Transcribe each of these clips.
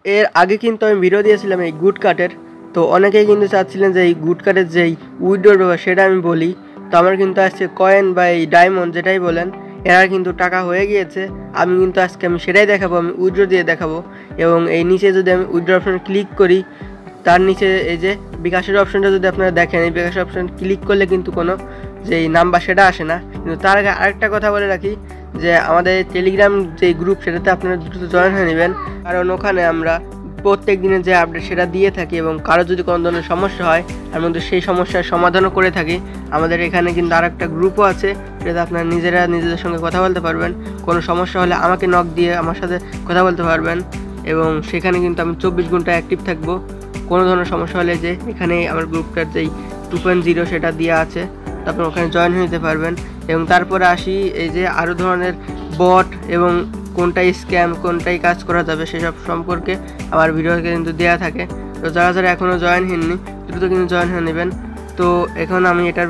এর আগে কিন্তু আমি ভিডিও দিয়েছিলাম এই গুড কার্ডের। তো অনেকেই কিন্তু চাচ্ছিলেন যে এই গুড কার্ডের যেই উইথড্রর ব্যাপার সেটা আমি বলি। তো আমার কিন্তু আজকে কয়েন বা এই ডায়মন্ড যেটাই বলেন এরা কিন্তু টাকা হয়ে গিয়েছে। আমি কিন্তু আজকে সেটাই দেখাবো, আমি উইথড্র দিয়ে দেখাবো। এবং এই নিচে যদি আমি উইথড্র অপশানে ক্লিক করি, তার নিচে এই যে বিকাশের অপশানটা যদি আপনারা দেখেন, এই বিকাশের অপশান ক্লিক করলে কিন্তু কোনো যেই নাম্বার সেটা আসে না। কিন্তু তার আগে আরেকটা কথা বলে রাখি যে আমাদের টেলিগ্রাম যে গ্রুপ সেটাতে আপনারা দ্রুত জয়েন হয়ে নেবেন, কারণ ওখানে আমরা প্রত্যেক দিনের যে আপডেট সেটা দিয়ে থাকি এবং কারো যদি কোনো ধরনের সমস্যা হয় তার মধ্যে সেই সমস্যার সমাধানও করে থাকি। আমাদের এখানে কিন্তু আর একটা গ্রুপও আছে, সেটাতে আপনারা নিজেদের সঙ্গে কথা বলতে পারবেন। কোনো সমস্যা হলে আমাকে নক দিয়ে আমার সাথে কথা বলতে পারবেন এবং সেখানে কিন্তু আমি 24 ঘন্টা অ্যাক্টিভ থাকবো। কোনো ধরনের সমস্যা হলে যে এখানে আমার গ্রুপটার যেই 2.0 সেটা দেওয়া আছে, তারপর ওখানে জয়েন হয়ে যেতে পারবেন। এবং তারপরে আসি এই যে আরও ধরনের বট এবং কোনটাই স্ক্যাম কোনটাই কাজ করা যাবে সেসব সম্পর্কে আমার ভিডিও কিন্তু দেওয়া থাকে। তো যারা যারা এখনও জয়েন হননি দ্রুত কিন্তু জয়েন হয়ে নেবেন। তো এখন আমি এটার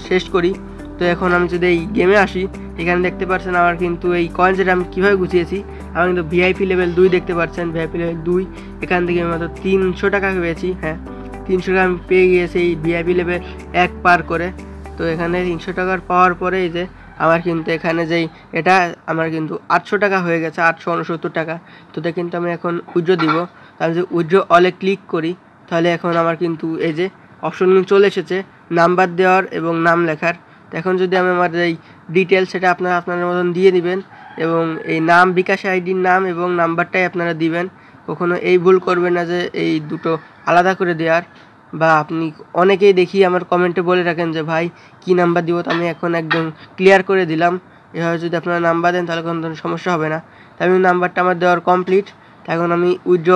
শেষ করি। তো এখন আমি যদি এই গেমে আসি, এখানে দেখতে পাচ্ছেন আমার কিন্তু এই কয়েন যেটা আমি কীভাবে গুছিয়েছি, আমি কিন্তু ভিআইপি লেভেল 2 দেখতে পাচ্ছেন। ভিআইপি লেভেল 2 এখান থেকে আমি মাত্র 300 টাকা পেয়েছি। হ্যাঁ, 300 টাকা আমি পেয়ে গিয়েছি এই ভিআইপি লেভেল 1 পার করে। তো এখানে 300 টাকার পাওয়ার পরে এই যে আমার কিন্তু এখানে যেই এটা আমার কিন্তু 800 টাকা হয়ে গেছে, 869 টাকা। তো এটা কিন্তু আমি এখন উইথড্র দিব। আমি যদি উইথড্র অলে ক্লিক করি তাহলে এখন আমার কিন্তু এই যে অপশনগুলো চলে এসেছে নাম্বার দেওয়ার এবং নাম লেখার। তো এখন যদি আমি আমার এই ডিটেলস সেটা আপনার মতন দিয়ে দিবেন এবং এই নাম বিকাশ আইডির নাম এবং নাম্বারটাই আপনারা দিবেন। কখনো এই ভুল করবেন না যে এই দুটো আলাদা করে দেওয়ার। বা আপনি অনেকেই দেখি আমার কমেন্টে বলে রাখেন যে ভাই কী নাম্বার দিব, তো আমি এখন একদম ক্লিয়ার করে দিলাম। এভাবে যদি আপনারা নাম্বার দেন তাহলে কোনো ধরনের সমস্যা হবে না। তাই আমি নাম্বারটা আমার দেওয়ার কমপ্লিট। এখন আমি উইথড্র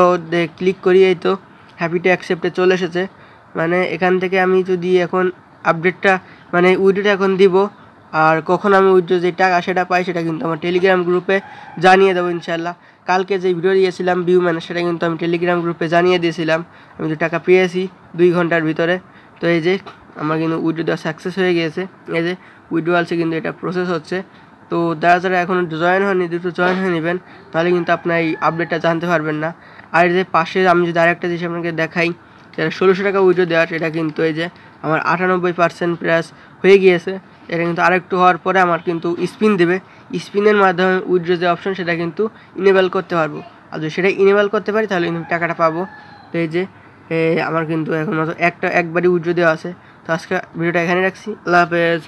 ক্লিক করি, এই তো হ্যাপি টু অ্যাকসেপ্টে চলে এসেছে। মানে এখান থেকে আমি যদি এখন আপডেটটা মানে উইথড্রটা এখন দিব, আর কখন আমি উইথড্র যে টাকা সেটা পাই সেটা কিন্তু আমার টেলিগ্রাম গ্রুপে জানিয়ে দেবো ইনশাল্লাহ। কালকে যে ভিডিও দিয়েছিলাম ভিউ ম্যান সেটা কিন্তু আমি টেলিগ্রাম গ্রুপে জানিয়ে দিয়েছিলাম আমি যে টাকা পেয়েছি 2 ঘন্টার ভিতরে। তো এই যে আমার কিন্তু উইথড্র দেওয়া সাকসেস হয়ে গিয়েছে। এই যে উইথড্রয়ালসে কিন্তু এটা প্রসেস হচ্ছে। তো যারা যারা এখনও জয়েন হয়নি দ্রুত জয়েন হয়ে নেবেন, তাহলে কিন্তু আপনার এই আপডেটটা জানতে পারবেন না। আর যে পাশে আমি যদি আরেকটা জিনিস আপনাকে দেখাই, যেটা 1600 টাকা উইথড্র দেওয়ার, এটা কিন্তু এই যে আমার 98% প্লাস হয়ে গিয়েছে। এটা কিন্তু আরেকটু হওয়ার পরে আমার কিন্তু স্পিন দেবে। স্পিনের মাধ্যমে উইথড্র যে অপশন সেটা কিন্তু ইনেবল করতে পারবো। আর যদি সেটা ইনেবল করতে পারি তাহলে কিন্তু টাকাটা পাবো। তো এই যে আমার কিন্তু এখন একবারই উইথড্র দেওয়া আছে। তো আজকে ভিডিওটা এখানে রাখছি। আল্লাহ হাফেজ।